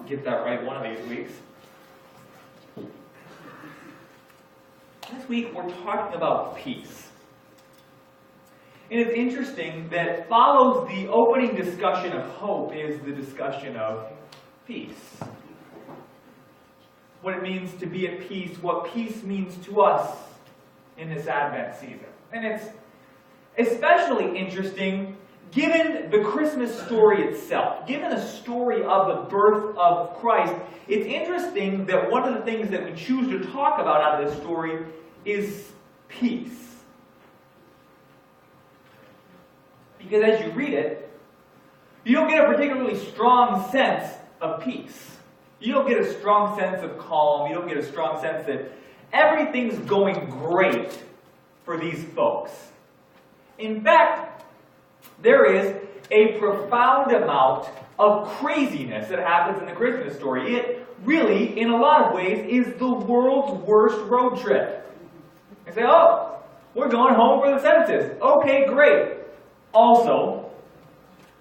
get that right one of these weeks. This week we're talking about peace. And it's interesting that follows the opening discussion of hope is the discussion of peace. What it means to be at peace, what peace means to us in this Advent season. And it's especially interesting given the Christmas story itself, given the story of the birth of Christ. It's interesting that one of the things that we choose to talk about out of this story is peace. Because as you read it, you don't get a particularly strong sense of peace. You don't get a strong sense of calm. You don't get a strong sense that everything's going great for these folks. In fact, there is a profound amount of craziness that happens in the Christmas story. It really, in a lot of ways, is the world's worst road trip. You say, oh, we're going home for the census. Okay, great. Also,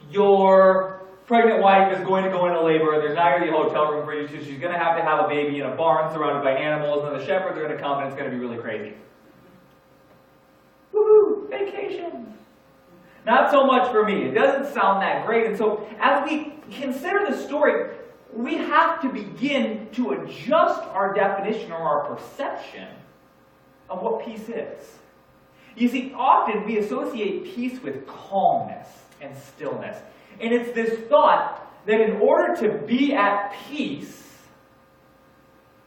your pregnant wife is going to go into labor, and there's not going to be a hotel room for you, so she's going to have a baby in a barn surrounded by animals, and the shepherds are going to come, and it's going to be really crazy. Woohoo! Vacation! Not so much for me. It doesn't sound that great. And so as we consider the story, we have to begin to adjust our definition or our perception of what peace is. You see, often we associate peace with calmness and stillness. And it's this thought that in order to be at peace,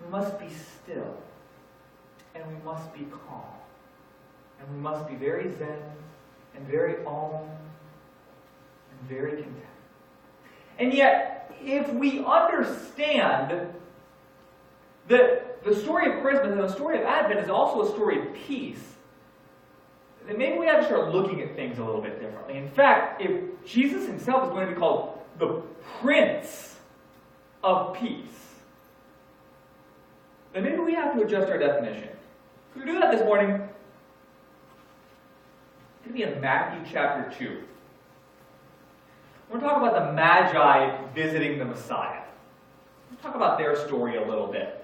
we must be still. And we must be calm. And we must be very zen and very calm and very content. And yet, if we understand that the story of Christmas and the story of Advent is also a story of peace, then maybe we have to start looking at things a little bit differently. In fact, if Jesus himself is going to be called the Prince of Peace, then maybe we have to adjust our definition. If we do that this morning, it's going to be in Matthew chapter 2. We're going to talk about the Magi visiting the Messiah. Let's talk about their story a little bit.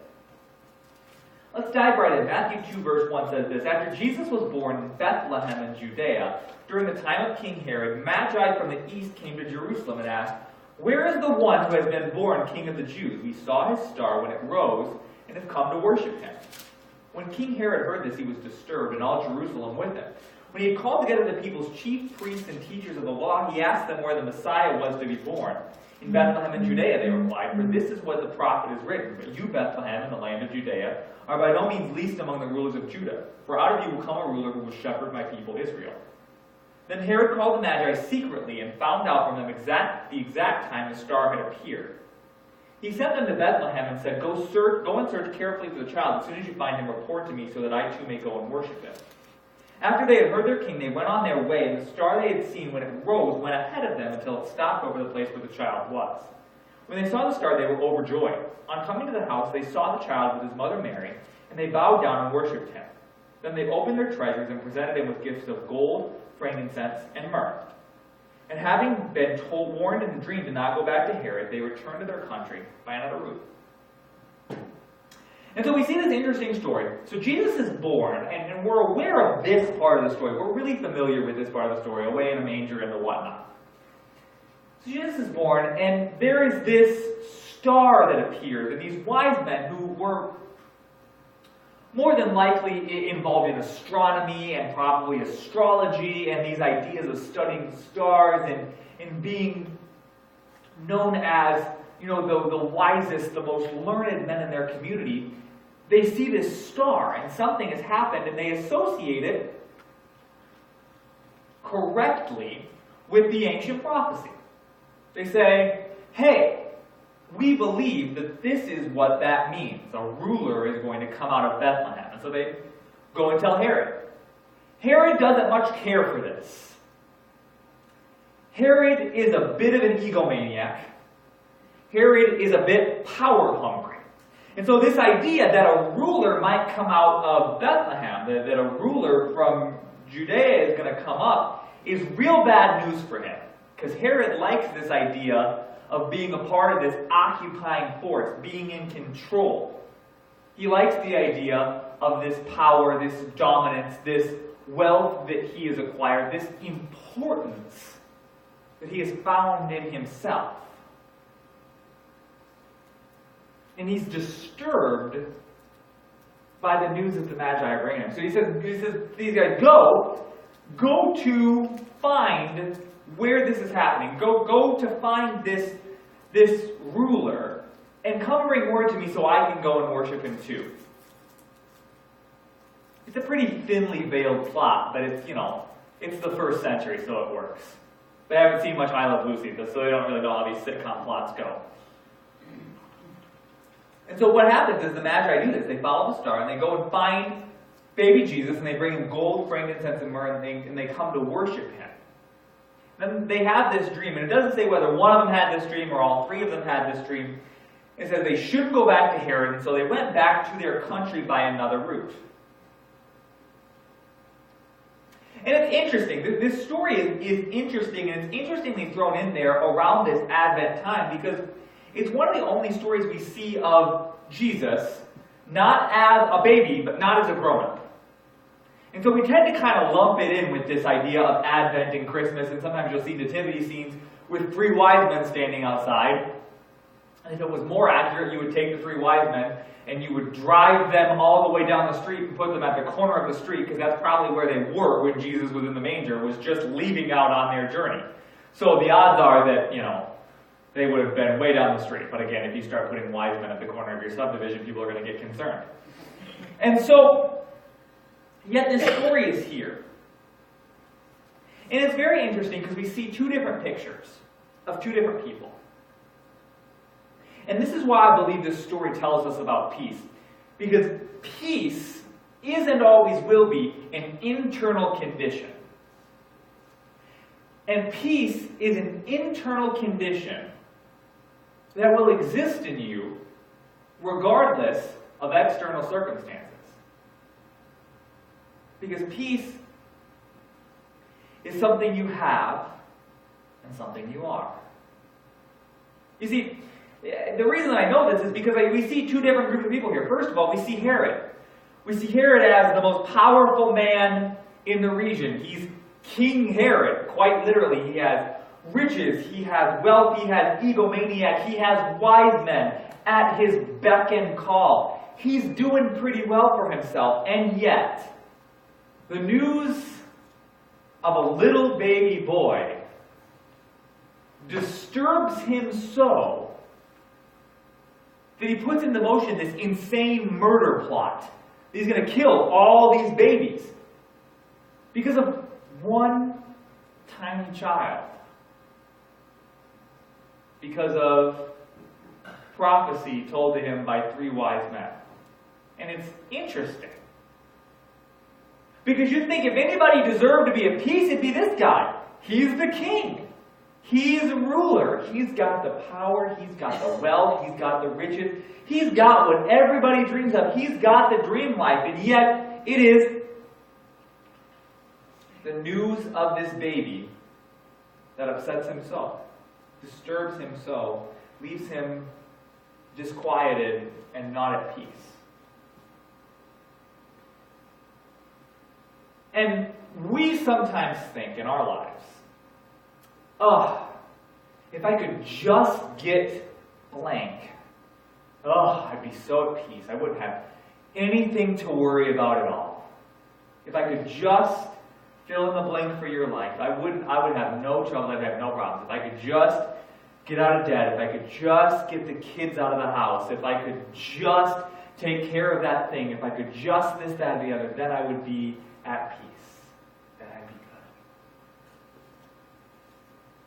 Let's dive right in. Matthew 2 verse 1 says this: After Jesus was born in Bethlehem in Judea, during the time of King Herod, Magi from the east came to Jerusalem and asked, "Where is the one who has been born King of the Jews? We saw his star when it rose and have come to worship him." When King Herod heard this, he was disturbed, and all Jerusalem with him. When he had called together the people's chief priests and teachers of the law, he asked them where the Messiah was to be born. "In Bethlehem in Judea," they replied, "for this is what the prophet has written. But you, Bethlehem, in the land of Judea, are by no means least among the rulers of Judah. For out of you will come a ruler who will shepherd my people Israel." Then Herod called the Magi secretly and found out from them the exact time the star had appeared. He sent them to Bethlehem and said, Go and search carefully for the child. As soon as you find him, report to me so that I too may go and worship him. After they had heard their king, they went on their way, and the star they had seen when it rose went ahead of them until it stopped over the place where the child was. When they saw the star, they were overjoyed. On coming to the house, they saw the child with his mother Mary, and they bowed down and worshipped him. Then they opened their treasures and presented him with gifts of gold, frankincense, and myrrh. And having been warned in a dream to not go back to Herod, they returned to their country by another route. And so we see this interesting story. So Jesus is born, and we're aware of this part of the story. We're really familiar with this part of the story, away in a manger and the whatnot. So Jesus is born, and there is this star that appears, and these wise men who were more than likely involved in astronomy and probably astrology and these ideas of studying stars and being known as, the wisest, the most learned men in their community. They see this star and something has happened, and they associate it correctly with the ancient prophecy. They say, hey, we believe that this is what that means. A ruler is going to come out of Bethlehem. And so they go and tell Herod. Herod doesn't much care for this. Herod is a bit of an egomaniac. Herod is a bit power hungry. And so this idea that a ruler might come out of Bethlehem, that a ruler from Judea is going to come up, is real bad news for him. Because Herod likes this idea of being a part of this occupying force, being in control. He likes the idea of this power, this dominance, this wealth that he has acquired, this importance that he has found in himself. And he's disturbed by the news that the Magi bring him. So he says these guys, go to find where this is happening. Go to find this ruler, and come bring word to me so I can go and worship him too. It's a pretty thinly veiled plot, but it's the first century, so it works. They haven't seen much I Love Lucy, so they don't really know how these sitcom plots go. And so what happens is the Magi do this. They follow the star, and they go and find baby Jesus, and they bring him gold, frankincense, and myrrh, and they come to worship him. Then they have this dream, and it doesn't say whether one of them had this dream or all three of them had this dream. It says they should go back to Herod, and so they went back to their country by another route. And it's interesting. This story is interesting, and it's interestingly thrown in there around this Advent time because it's one of the only stories we see of Jesus, not as a baby, but not as a grown-up. And so we tend to kind of lump it in with this idea of Advent and Christmas, and sometimes you'll see nativity scenes with three wise men standing outside. And if it was more accurate, you would take the three wise men and you would drive them all the way down the street and put them at the corner of the street, because that's probably where they were when Jesus was in the manger, was just leaving out on their journey. So the odds are that, they would have been way down the street. But again, if you start putting wise men at the corner of your subdivision, people are going to get concerned. And so, yet this story is here. And it's very interesting because we see two different pictures of two different people. And this is why I believe this story tells us about peace. Because peace is and always will be an internal condition. And peace is an internal condition that will exist in you regardless of external circumstances. Because peace is something you have and something you are. You see, the reason I know this is because we see two different groups of people here. First of all, we see Herod. We see Herod as the most powerful man in the region. He's King Herod, quite literally. He has riches, he has wealth, he has egomaniac, he has wise men at his beck and call. He's doing pretty well for himself, and yet the news of a little baby boy disturbs him so that he puts into motion this insane murder plot. He's going to kill all these babies because of one tiny child. Because of prophecy told to him by three wise men. And it's interesting. Because you'd think if anybody deserved to be at peace, it'd be this guy. He's the king. He's a ruler. He's got the power. He's got the wealth. He's got the riches. He's got what everybody dreams of. He's got the dream life. And yet, it is the news of this baby that upsets him so, disturbs him so, leaves him disquieted and not at peace. And we sometimes think in our lives, if I could just get blank, I'd be so at peace. I wouldn't have anything to worry about at all. If I could just fill in the blank for your life, I would have no trouble, I'd have no problems. If I could just get out of debt, if I could just get the kids out of the house, if I could just take care of that thing, if I could just this, that, and the other, then I would be at peace. Then I'd be good.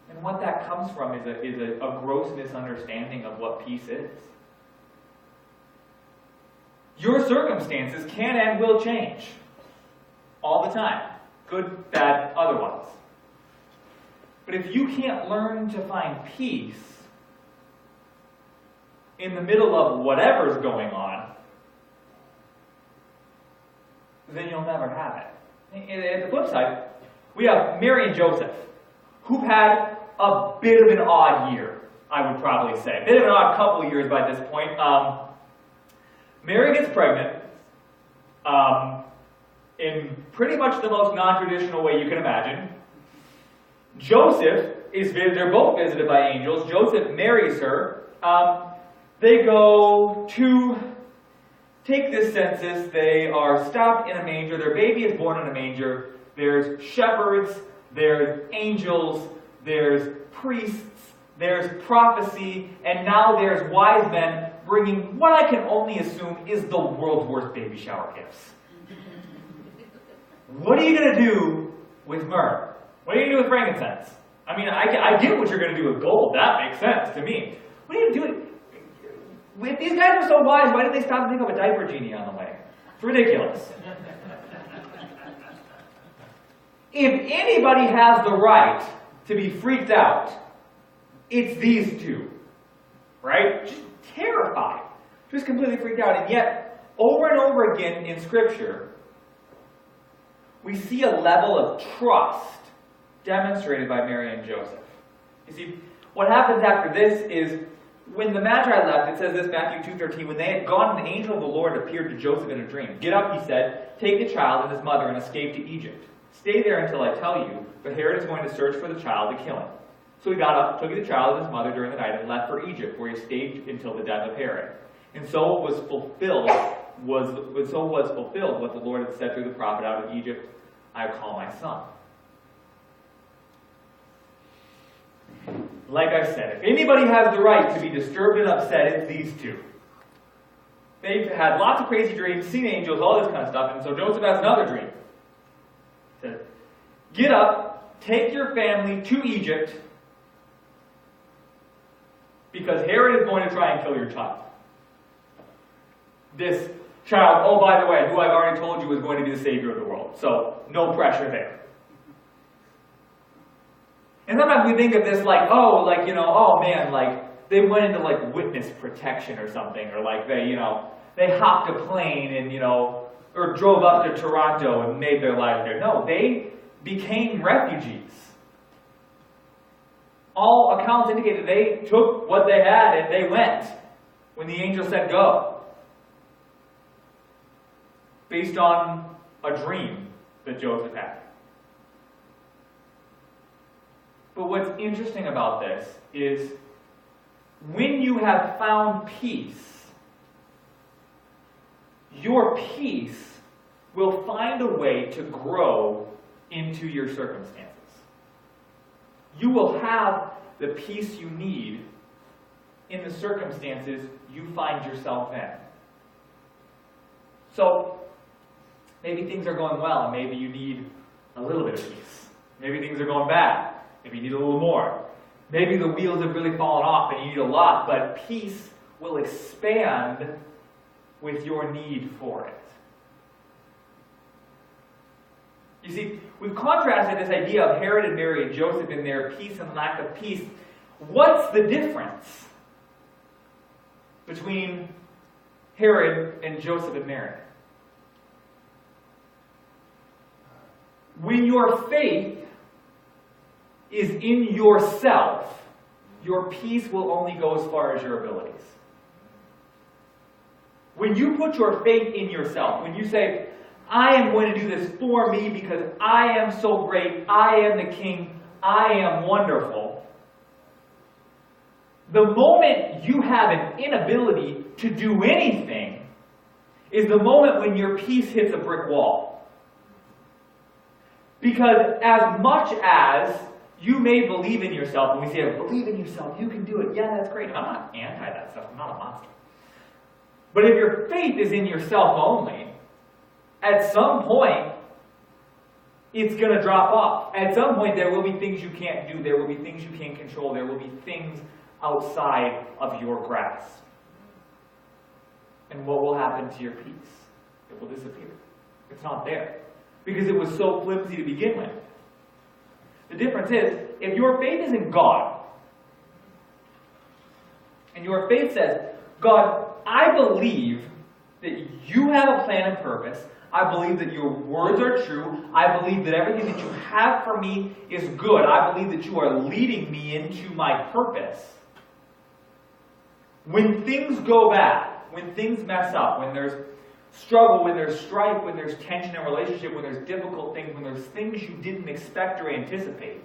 And what that comes from is a gross misunderstanding of what peace is. Your circumstances can and will change all the time. Good, bad, otherwise. But if you can't learn to find peace in the middle of whatever's going on, then you'll never have it. At the flip side, we have Mary and Joseph, who've had a bit of an odd year. I would probably say. Bit of an odd couple of years by this point. Mary gets pregnant in pretty much the most non-traditional way you can imagine. Joseph is visited, they're both visited by angels. Joseph marries her. They go to take this census. They are stopped in a manger. Their baby is born in a manger. There's shepherds, there's angels, there's priests, there's prophecy, and now there's wise men bringing what I can only assume is the world's worst baby shower gifts. What are you going to do with myrrh? What are you going to do with frankincense? I mean, I get what you're going to do with gold. That makes sense to me. What are you going to do? If these guys are so wise, why didn't they stop and think of a diaper genie on the way? It's ridiculous. If anybody has the right to be freaked out, it's these two. Right? Just terrified. Just completely freaked out. And yet, over and over again in Scripture, we see a level of trust demonstrated by Mary and Joseph. You see, what happens after this is, when the Magi left, it says this, Matthew 2:13, when they had gone, an angel of the Lord appeared to Joseph in a dream. Get up, he said, take the child and his mother and escape to Egypt. Stay there until I tell you, but Herod is going to search for the child to kill him. So he got up, took the child and his mother during the night, and left for Egypt, where he stayed until the death of Herod. And so was fulfilled what the Lord had said through the prophet, out of Egypt I call my son. Like I said, if anybody has the right to be disturbed and upset, it's these two. They've had lots of crazy dreams, seen angels, all this kind of stuff, and so Joseph has another dream. He says, get up, take your family to Egypt, because Herod is going to try and kill your child. This child, oh, by the way, who I've already told you is going to be the Savior of the world. So, no pressure there. And sometimes we think of this like, oh, like, you know, oh man, like, they went into like witness protection or something, or like they hopped a plane and, or drove up to Toronto and made their lives there. No, they became refugees. All accounts indicate that they took what they had and they went when the angel said go. Based on a dream that Joseph had. But what's interesting about this is when you have found peace, your peace will find a way to grow into your circumstances. You will have the peace you need in the circumstances you find yourself in. So, maybe things are going well, and maybe you need a little bit of peace. Maybe things are going bad. Maybe you need a little more. Maybe the wheels have really fallen off and you need a lot, but peace will expand with your need for it. You see, we've contrasted this idea of Herod and Mary and Joseph in their peace and lack of peace. What's the difference between Herod and Joseph and Mary? When your faith is in yourself, your peace will only go as far as your abilities. When you put your faith in yourself, when you say, I am going to do this for me because I am so great, I am the king, I am wonderful, the moment you have an inability to do anything is the moment when your peace hits a brick wall. Because as much as you may believe in yourself, when we say, believe in yourself, you can do it. Yeah, that's great. I'm not anti that stuff. I'm not a monster. But if your faith is in yourself only, at some point, it's going to drop off. At some point, there will be things you can't do. There will be things you can't control. There will be things outside of your grasp. And what will happen to your peace? It will disappear. It's not there. Because it was so flimsy to begin with. The difference is, if your faith is in God, and your faith says, God, I believe that you have a plan and purpose. I believe that your words are true. I believe that everything that you have for me is good. I believe that you are leading me into my purpose. When things go bad, when things mess up, when there's struggle, when there's strife, when there's tension in a relationship, when there's difficult things, when there's things you didn't expect or anticipate,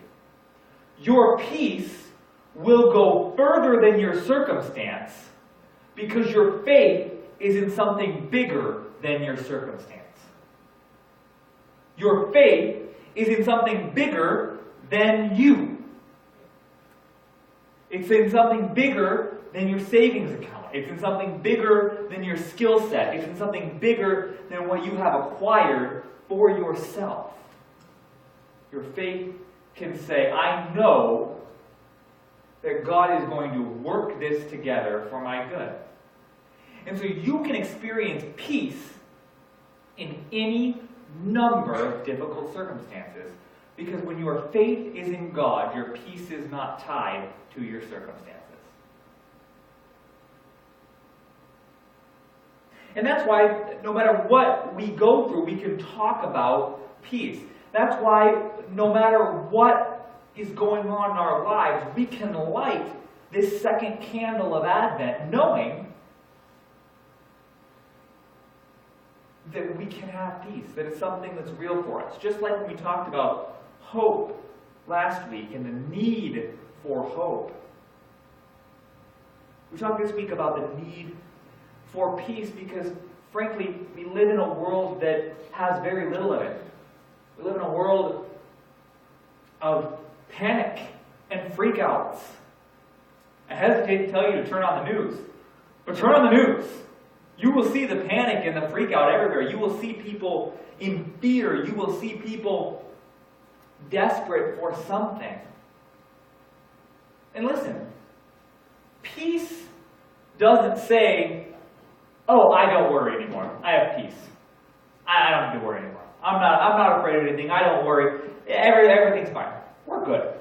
your peace will go further than your circumstance because your faith is in something bigger than your circumstance. Your faith is in something bigger than you. It's in something bigger than your savings account. It's in something bigger than your skill set. It's in something bigger than what you have acquired for yourself. Your faith can say, I know that God is going to work this together for my good. And so you can experience peace in any number of difficult circumstances, because when your faith is in God, your peace is not tied to your circumstances. And that's why no matter what we go through, we can talk about peace. That's why no matter what is going on in our lives, we can light this second candle of Advent knowing that we can have peace, that it's something that's real for us. Just like when we talked about hope last week and the need for hope. We talked this week about the need for peace because, frankly, we live in a world that has very little of it. We live in a world of panic and freakouts. I hesitate to tell you to turn on the news, but turn on the news. You will see the panic and the freakout everywhere. You will see people in fear. You will see people desperate for something. And listen, peace doesn't say, oh, I don't worry anymore. I have peace. I don't have to worry anymore. I'm not afraid of anything. I don't worry. Everything's fine. We're good.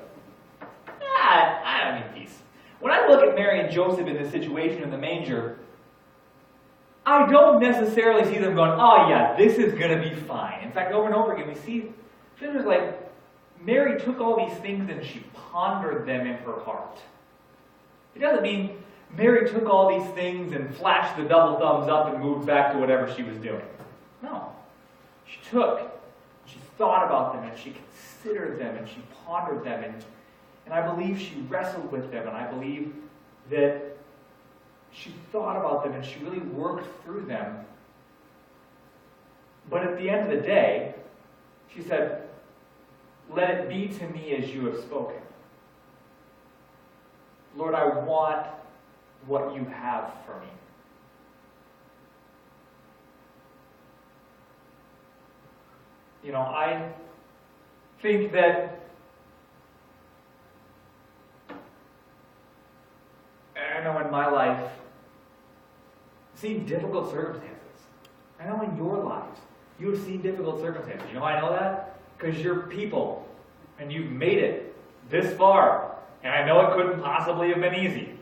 I don't need peace. When I look at Mary and Joseph in this situation in the manger, I don't necessarily see them going, oh yeah, this is going to be fine. In fact, over and over again, we see Scripture's like, Mary took all these things and she pondered them in her heart. It doesn't mean Mary took all these things and flashed the double thumbs up and moved back to whatever she was doing. No. She thought about them and she considered them and she pondered them and I believe she wrestled with them and I believe that she thought about them and she really worked through them. But at the end of the day, she said, let it be to me as you have spoken. Lord, I want what you have for me. You know, I think that I know in my life, I've seen difficult circumstances. I know in your lives, you have seen difficult circumstances. You know why I know that? Because you're people, and you've made it this far. And I know it couldn't possibly have been easy.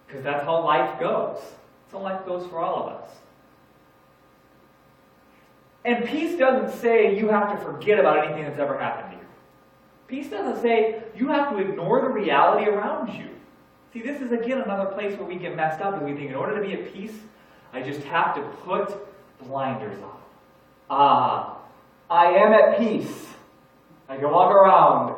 Because that's how life goes. That's how life goes for all of us. And peace doesn't say you have to forget about anything that's ever happened to you. Peace doesn't say you have to ignore the reality around you. See, this is again another place where we get messed up and we think in order to be at peace, I just have to put blinders on. I am at peace. I can walk around.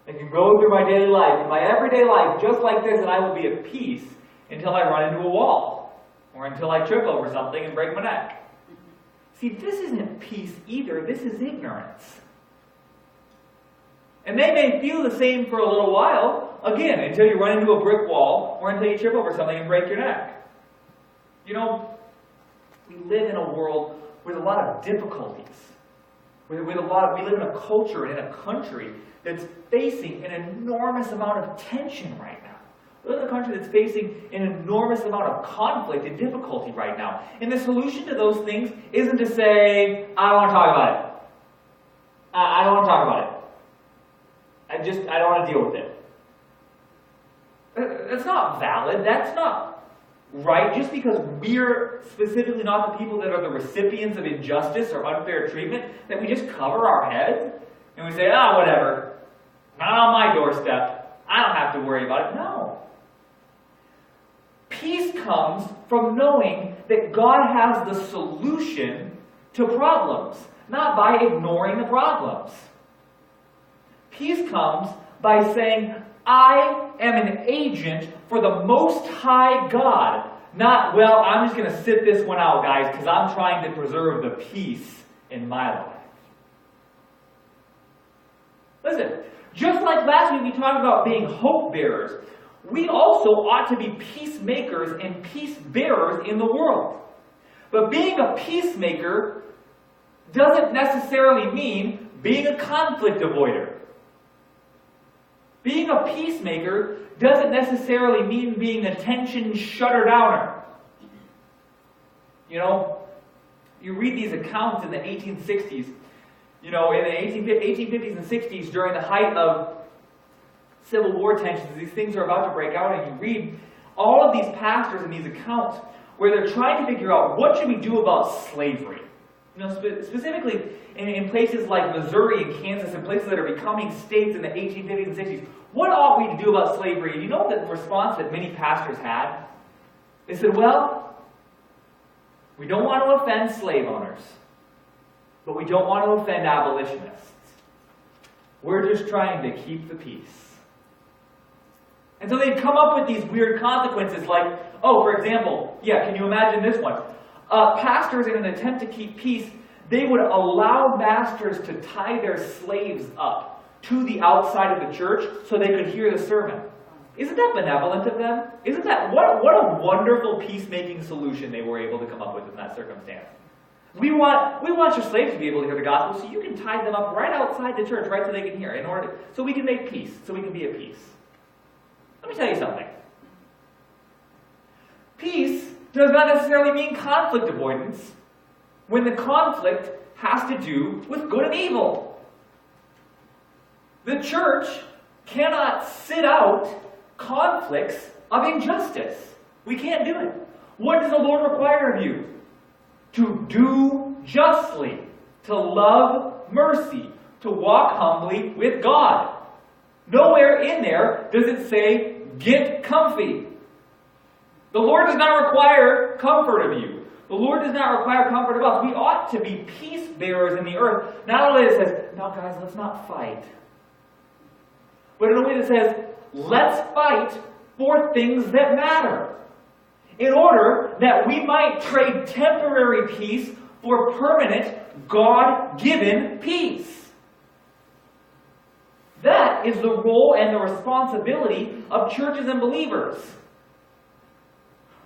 I can go through my daily life, in my everyday life, just like this, and I will be at peace until I run into a wall or until I trip over something and break my neck. See, this isn't peace either. This is ignorance. And they may feel the same for a little while, again, until you run into a brick wall or until you trip over something and break your neck. You know, we live in a world with a lot of difficulties. We live in a culture and in a country that's facing an enormous amount of tension right now. We live in a country that's facing an enormous amount of conflict and difficulty right now. And the solution to those things isn't to say, I don't want to talk about it. I don't want to talk about it. I don't want to deal with it. That's not valid. That's not right. Just because we're specifically not the people that are the recipients of injustice or unfair treatment, that we just cover our heads and we say, whatever. Not on my doorstep. I don't have to worry about it. No. Peace comes from knowing that God has the solution to problems, not by ignoring the problems. Peace comes by saying, I am an agent for the Most High God. Not, well, I'm just going to sit this one out, guys, because I'm trying to preserve the peace in my life. Listen, just like last week we talked about being hope bearers, we also ought to be peacemakers and peace bearers in the world. But being a peacemaker doesn't necessarily mean being a conflict avoider. Being a peacemaker doesn't necessarily mean being a tension shutter downer. You know, you read these accounts in the 1860s, you know, in the 1850s and 60s during the height of Civil War tensions, these things are about to break out, and you read all of these pastors in these accounts where they're trying to figure out what should we do about slavery. You know, specifically in places like Missouri and Kansas and places that are becoming states in the 1850s and 60s. What ought we to do about slavery? And you know the response that many pastors had? They said, well, we don't want to offend slave owners, but we don't want to offend abolitionists. We're just trying to keep the peace. And so they'd come up with these weird consequences like, oh, for example, can you imagine this one? Pastors, in an attempt to keep peace, they would allow masters to tie their slaves up to the outside of the church so they could hear the sermon. Isn't that benevolent of them? Isn't that, what a wonderful peacemaking solution they were able to come up with in that circumstance. We want your slaves to be able to hear the gospel, so you can tie them up right outside the church, right so they can hear, so we can make peace, so we can be at peace. Let me tell you something. Peace does not necessarily mean conflict avoidance when the conflict has to do with good and evil. The church cannot sit out conflicts of injustice. We can't do it. What does the Lord require of you? To do justly, to love mercy, to walk humbly with God. Nowhere in there does it say, get comfy. The Lord does not require comfort of you. The Lord does not require comfort of us. We ought to be peace bearers in the earth. Not only that it says, now guys, let's not fight. But in a way that says, let's fight for things that matter. In order that we might trade temporary peace for permanent, God-given peace. That is the role and the responsibility of churches and believers.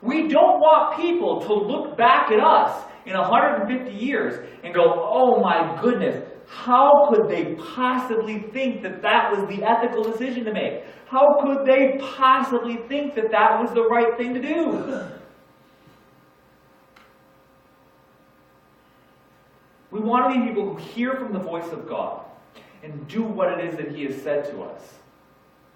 We don't want people to look back at us in 150 years and go, oh my goodness, how could they possibly think that that was the ethical decision to make? How could they possibly think that that was the right thing to do? We want to be people who hear from the voice of God and do what it is that He has said to us.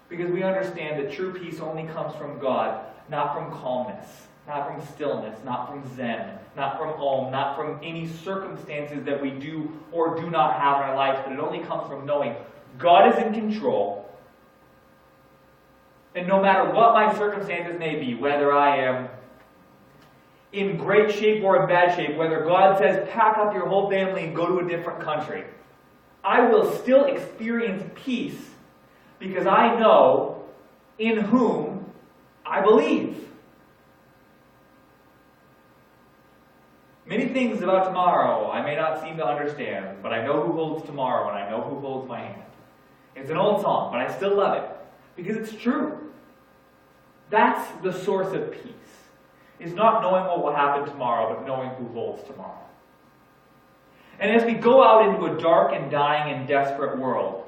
Because we understand that true peace only comes from God, not from calmness, not from stillness, not from zen, not from om, not from any circumstances that we do or do not have in our lives, but it only comes from knowing God is in control. And no matter what my circumstances may be, whether I am in great shape or in bad shape, whether God says, pack up your whole family and go to a different country, I will still experience peace because I know in whom I believe. Many things about tomorrow I may not seem to understand, but I know who holds tomorrow and I know who holds my hand. It's an old song, but I still love it because it's true. That's the source of peace. Is not knowing what will happen tomorrow, but knowing who holds tomorrow. And as we go out into a dark and dying and desperate world,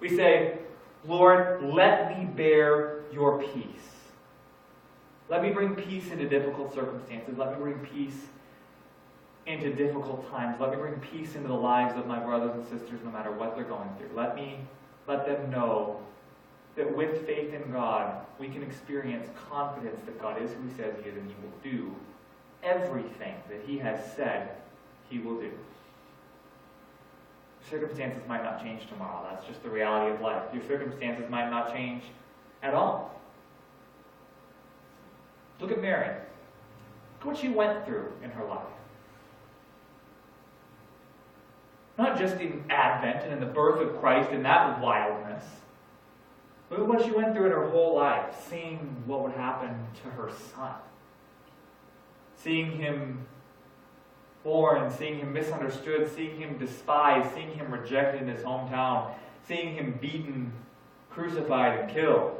we say, Lord, let me bear your peace. Let me bring peace into difficult circumstances. Let me bring peace into difficult times. Let me bring peace into the lives of my brothers and sisters no matter what they're going through. Let them know that with faith in God, we can experience confidence that God is who He says He is and He will do everything that He has said He will do. Circumstances might not change tomorrow. That's just the reality of life. Your circumstances might not change at all. Look at Mary. Look what she went through in her life. Not just in Advent and in the birth of Christ and that wildness. Look at what she went through in her whole life, seeing what would happen to her son. Seeing him born, seeing him misunderstood, seeing him despised, seeing him rejected in his hometown, seeing him beaten, crucified, and killed.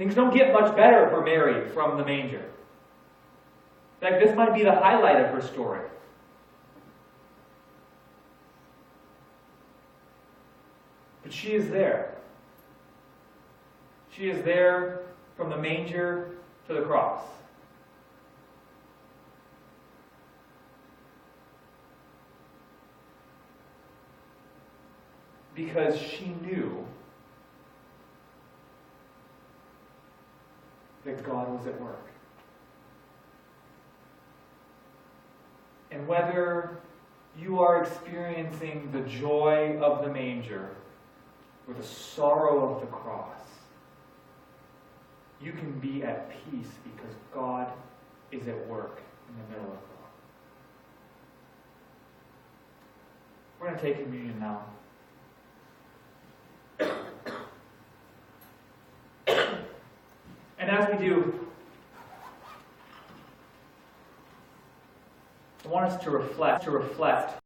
Things don't get much better for Mary from the manger. In fact, this might be the highlight of her story. But she is there. She is there from the manger to the cross. Because she knew that God was at work. And whether you are experiencing the joy of the manger or the sorrow of the cross, you can be at peace because God is at work in the middle of it all. We're going to take communion now. And as we do, I want us to reflect